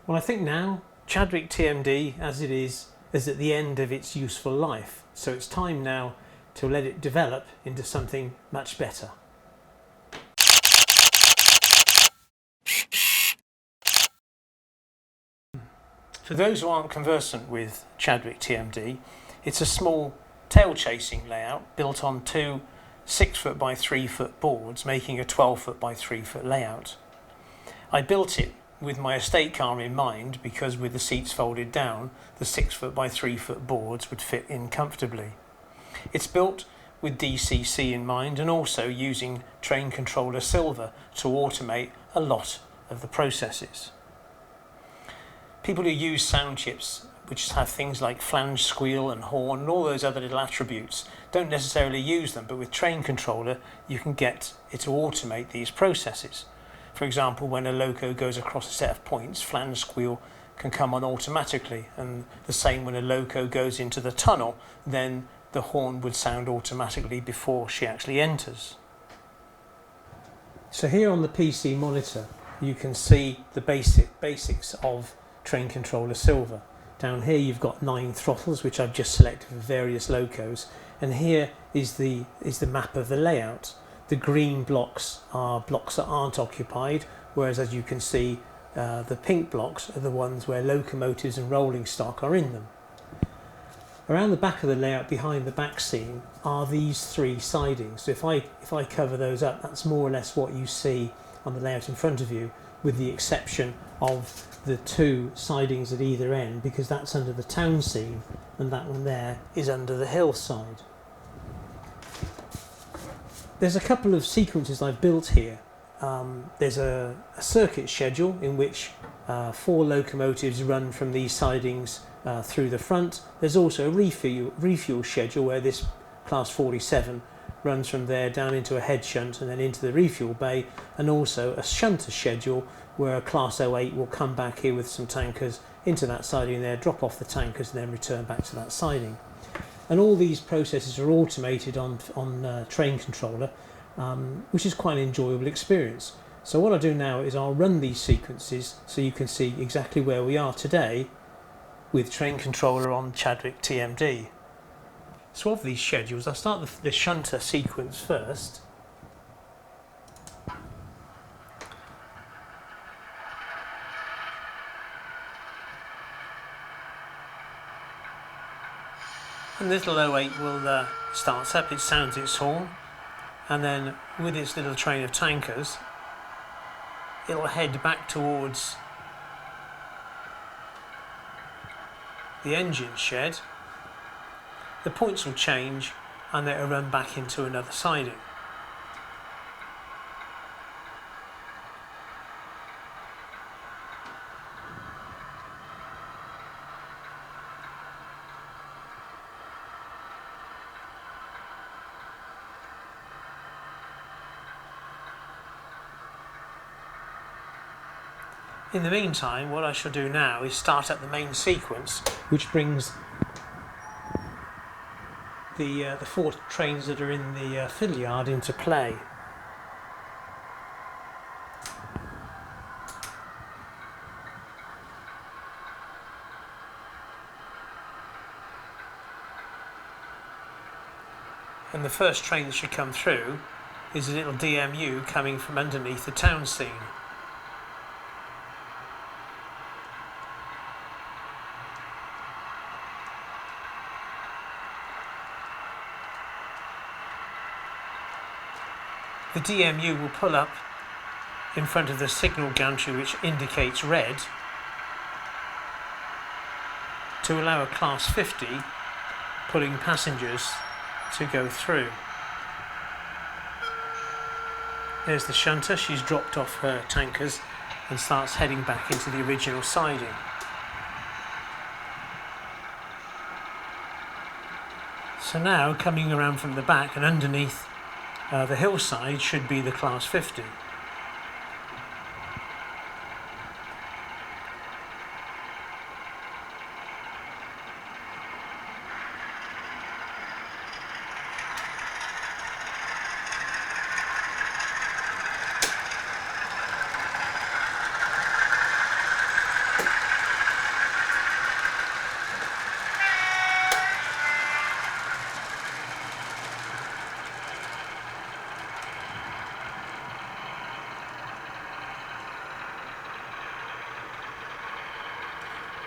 Well, I think now Chadwick TMD, as it is at the end of its useful life. So it's time now to let it develop into something much better. For those who aren't conversant with Chadwick TMD, it's a small tail chasing layout built on two 6-foot by 3-foot boards, making a 12-foot by 3-foot layout. I built it with my estate car in mind because with the seats folded down, the 6-foot by 3-foot boards would fit in comfortably. It's built with DCC in mind and also using train controller Silver to automate a lot of the processes. People who use sound chips, which have things like flange, squeal and horn and all those other little attributes, don't necessarily use them, but with train controller you can get it to automate these processes. For example, when a loco goes across a set of points, flange squeal can come on automatically, and the same when a loco goes into the tunnel, then the horn would sound automatically before she actually enters. So here on the PC monitor you can see the basics of train controller Silver. Down here you've got 9 throttles which I've just selected for various locos, and here is the map of the layout. The green blocks are blocks that aren't occupied, whereas as you can see the pink blocks are the ones where locomotives and rolling stock are in them. Around the back of the layout behind the back seam are these 3 sidings. So if I cover those up, that's more or less what you see on the layout in front of you, with the exception of the 2 sidings at either end, because that's under the town seam and that one there is under the hillside. There's a couple of sequences I've built here. There's a circuit schedule in which 4 locomotives run from these sidings through the front. There's also a refuel schedule where this class 47 runs from there down into a head shunt and then into the refuel bay, and also a shunter schedule where a class 08 will come back here with some tankers into that siding there, drop off the tankers and then return back to that siding. And all these processes are automated on train controller, which is quite an enjoyable experience. So what I'll do now is I'll run these sequences so you can see exactly where we are today with train controller on Chadwick TMD. So of these schedules, I'll start the shunter sequence first. And this little 08 will start up, it sounds its horn, and then with its little train of tankers it'll head back towards the engine shed. The points will change and it'll run back into another siding. In the meantime, what I shall do now is start up the main sequence, which brings the 4 trains that are in the fiddle yard into play. And the first train that should come through is a little DMU coming from underneath the town scene. The DMU will pull up in front of the signal gantry which indicates red to allow a class 50 pulling passengers to go through. There's the shunter, she's dropped off her tankers and starts heading back into the original siding. So now, coming around from the back and underneath the hillside should be the class 50.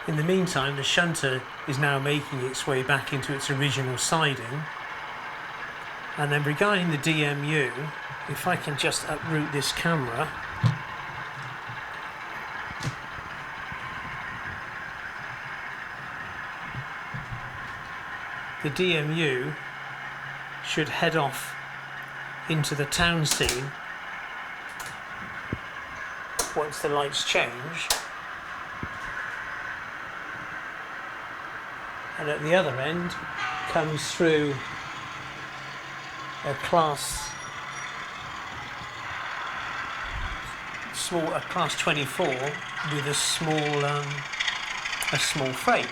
In the meantime, the shunter is now making its way back into its original siding. And then regarding the DMU, if I can just uproot this camera, the DMU should head off into the town scene once the lights change. And at the other end comes through a class 24 with a small freight.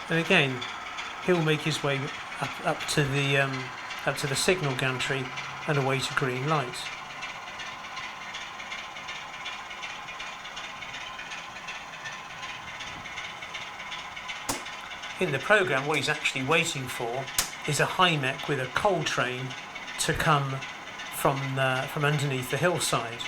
And again, he'll make his way up to the signal gantry and away to green light. In the programme, what he's actually waiting for is a high-mech with a coal train to come from underneath the hillside.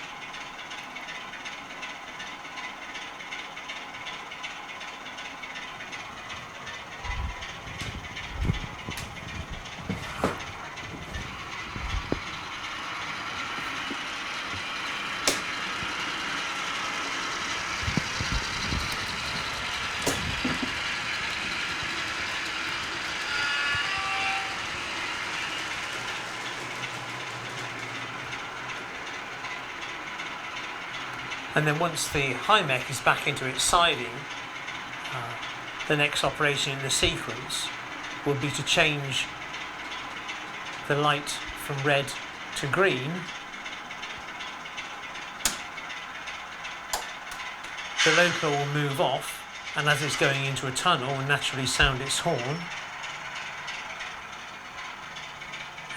And then once the high-mech is back into its siding, the next operation in the sequence will be to change the light from red to green. The loco will move off, and as it's going into a tunnel, will naturally sound its horn.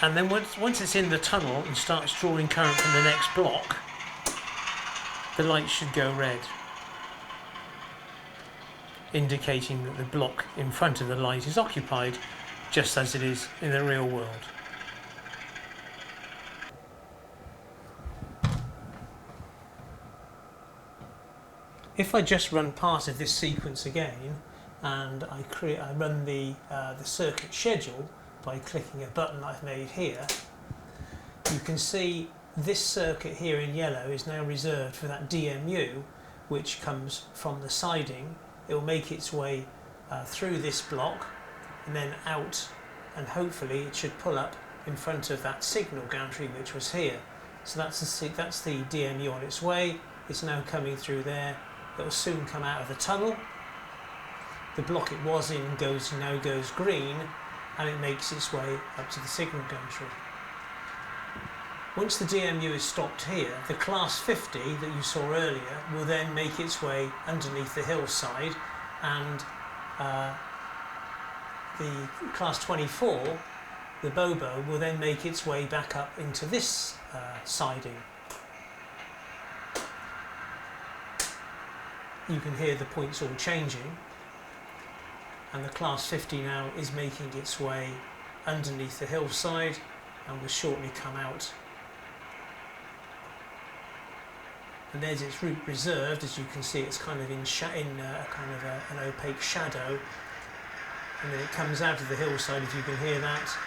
And then once it's in the tunnel and starts drawing current from the next block, the light should go red, indicating that the block in front of the light is occupied, just as it is in the real world. If I just run part of this sequence again, and I run the circuit schedule by clicking a button I've made here, you can see this circuit here in yellow is now reserved for that DMU, which comes from the siding. It will make its way through this block and then out, and hopefully it should pull up in front of that signal gantry which was here. So that's the DMU on its way. It's now coming through there. It will soon come out of the tunnel. The block it was in now goes green, and it makes its way up to the signal gantry. Once the DMU is stopped here, the class 50 that you saw earlier will then make its way underneath the hillside, and the class 24, the Bobo, will then make its way back up into this siding. You can hear the points all changing, and the class 50 now is making its way underneath the hillside and will shortly come out. And there's its route reserved. As you can see, it's kind of in an opaque shadow, and then it comes out of the hillside. If you can hear that,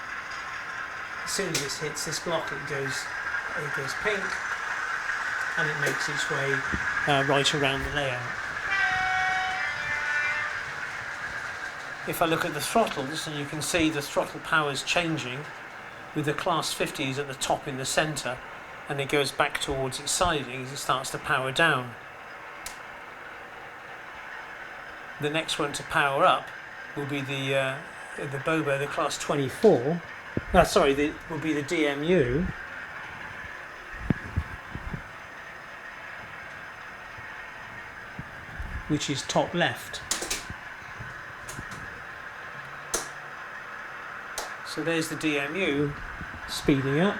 as soon as it hits this block, it goes pink, and it makes its way right around the layout. If I look at the throttles, and you can see the throttle power is changing, with the class 50s at the top in the centre, and it goes back towards its siding as it starts to power down. The next one to power up will be the Bobo, the class 24. Will be the DMU. Which is top left. So there's the DMU speeding up.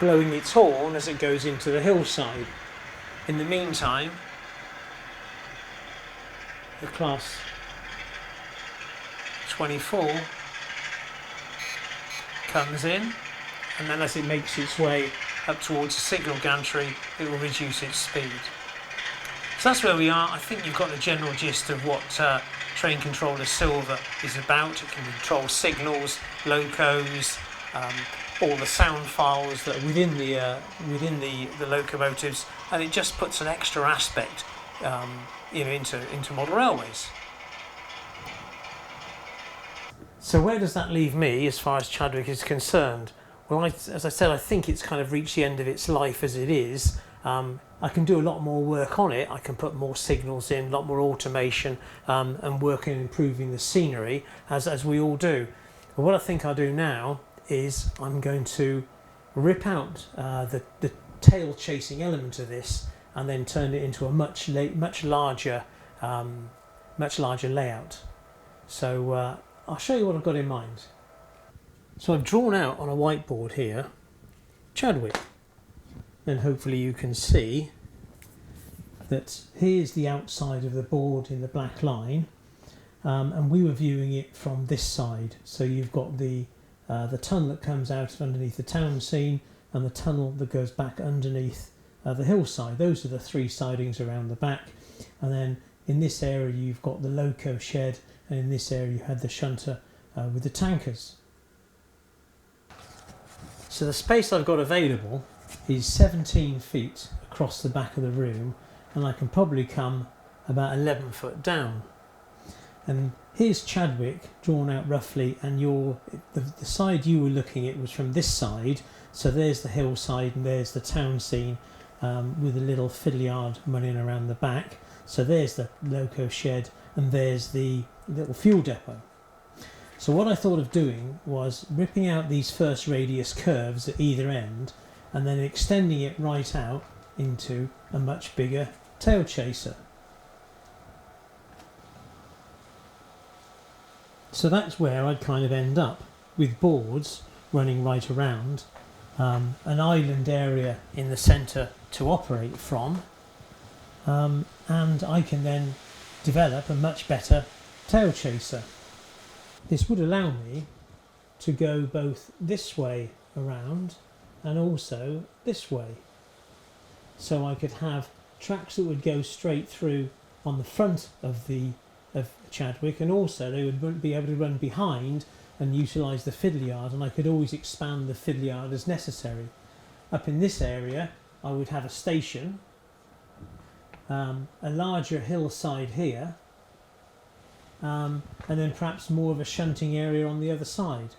blowing its horn as it goes into the hillside. In the meantime, the class 24 comes in, and then as it makes its way up towards the signal gantry, it will reduce its speed. So that's where we are. I think you've got the general gist of what Train Controller Silver is about. It can control signals, locos, all the sound files that are within the locomotives, and it just puts an extra aspect into model railways. So where does that leave me as far as Chadwick is concerned? Well, as I said, I think it's kind of reached the end of its life as it is. I can do a lot more work on it. I can put more signals in, a lot more automation, and work on improving the scenery, as we all do. But what I think I'll do now is I'm going to rip out the tail chasing element of this and then turn it into a much larger layout. So I'll show you what I've got in mind. So I've drawn out on a whiteboard here Chadwick. Then hopefully you can see that here's the outside of the board in the black line, and we were viewing it from this side. So you've got the tunnel that comes out underneath the town scene and the tunnel that goes back underneath the hillside. Those are the three sidings around the back, and then in this area you've got the loco shed, and in this area you had the shunter with the tankers. So the space I've got available is 17 feet across the back of the room, and I can probably come about 11 foot down. And here's Chadwick drawn out roughly, and the side you were looking at was from this side. So there's the hillside and there's the town scene with a little fiddle yard running around the back. So there's the loco shed and there's the little fuel depot. So what I thought of doing was ripping out these first radius curves at either end and then extending it right out into a much bigger tail chaser. So that's where I'd kind of end up, with boards running right around, an island area in the centre to operate from, and I can then develop a much better tail chaser. This would allow me to go both this way around and also this way. So I could have tracks that would go straight through on the front of Chadwick, and also they would be able to run behind and utilise the fiddle yard, and I could always expand the fiddle yard as necessary. Up in this area I would have a station, a larger hillside here, and then perhaps more of a shunting area on the other side.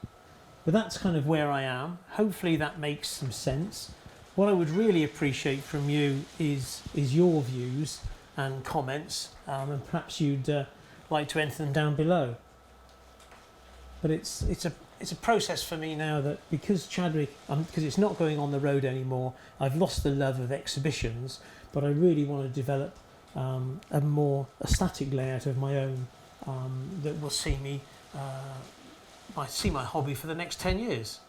But that's kind of where I am. Hopefully that makes some sense. What I would really appreciate from you is your views and comments, and perhaps you'd like to enter them down below. But it's a process for me now that because Chadwick, because it's not going on the road anymore, I've lost the love of exhibitions, but I really want to develop a more static layout of my own that will see me see my hobby for the next 10 years.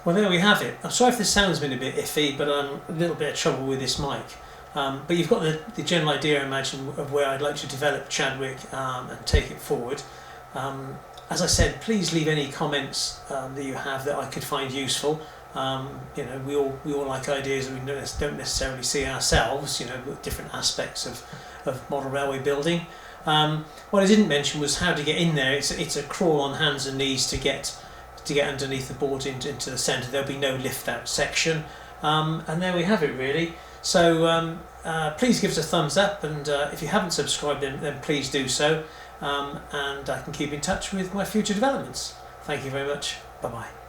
Well, there we have it. I'm sorry if this sound's been a bit iffy, but I'm a little bit of trouble with this mic. But you've got the general idea, I imagine, of where I'd like to develop Chadwick and take it forward. As I said, please leave any comments that you have that I could find useful. You know, we all like ideas that we don't necessarily see ourselves. You know, with different aspects of model railway building. What I didn't mention was how to get in there. It's a crawl on hands and knees to get underneath the board into the centre. There'll be no lift out section, and there we have it really. So please give us a thumbs up, and if you haven't subscribed then please do so, and I can keep in touch with my future developments. Thank you very much. Bye bye.